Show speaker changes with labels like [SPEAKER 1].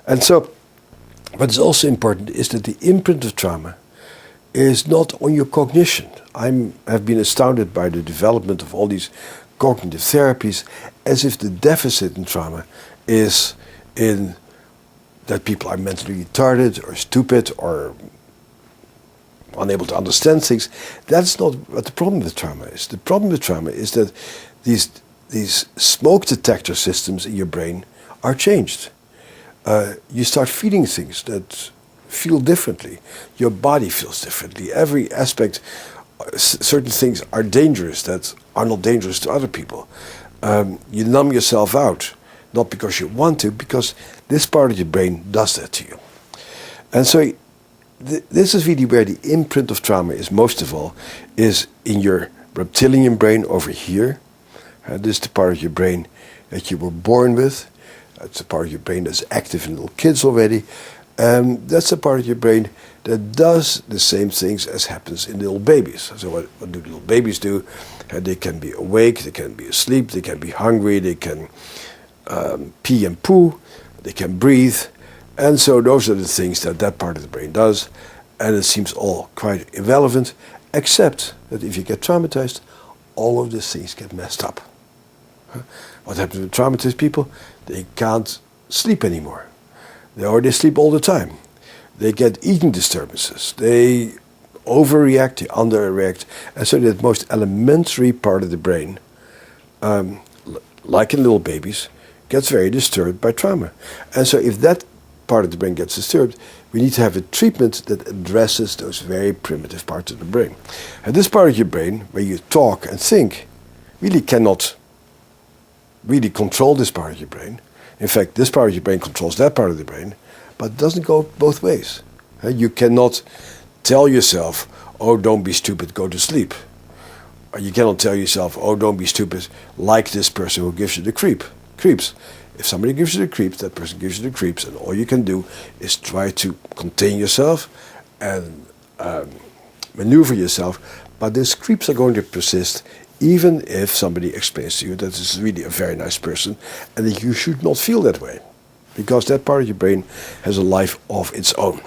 [SPEAKER 1] And so, what is also important is that the imprint of trauma is not on your cognition. Have been astounded by the development of all these cognitive therapies, as if the deficit in trauma is in that people are mentally retarded or stupid or unable to understand things. That's not what the problem with trauma is. The problem with trauma is that these smoke detector systems in your brain are changed. You start feeling things that feel differently. Your body feels differently. Every aspect, certain things are dangerous that are not dangerous to other people. You numb yourself out, not because you want to, because this part of your brain does that to you. And so this is really where the imprint of trauma is most of all, is in your reptilian brain over here. This is the part of your brain that you were born with. That's a part of your brain that's active in little kids already. That's a part of your brain that does the same things as happens in little babies. So what do little babies do? They can be awake, they can be asleep, they can be hungry, they can pee and poo, they can breathe. And so those are the things that part of the brain does. And it seems all quite irrelevant, except that if you get traumatized, all of these things get messed up. What happens with traumatized people? They can't sleep anymore. They sleep all the time. They get eating disturbances. They overreact, they underreact. And so that most elementary part of the brain, like in little babies, gets very disturbed by trauma. And so if that part of the brain gets disturbed, we need to have a treatment that addresses those very primitive parts of the brain. And this part of your brain, where you talk and think, really cannot really control this part of your brain. In fact, this part of your brain controls that part of the brain, but it doesn't go both ways. You cannot tell yourself, oh, don't be stupid, go to sleep. Or you cannot tell yourself, oh, don't be stupid, like this person who gives you the creeps. If somebody gives you the creeps, that person gives you the creeps, and all you can do is try to contain yourself and maneuver yourself, but these creeps are going to persist even if somebody explains to you that this is really a very nice person and that you should not feel that way, because that part of your brain has a life of its own.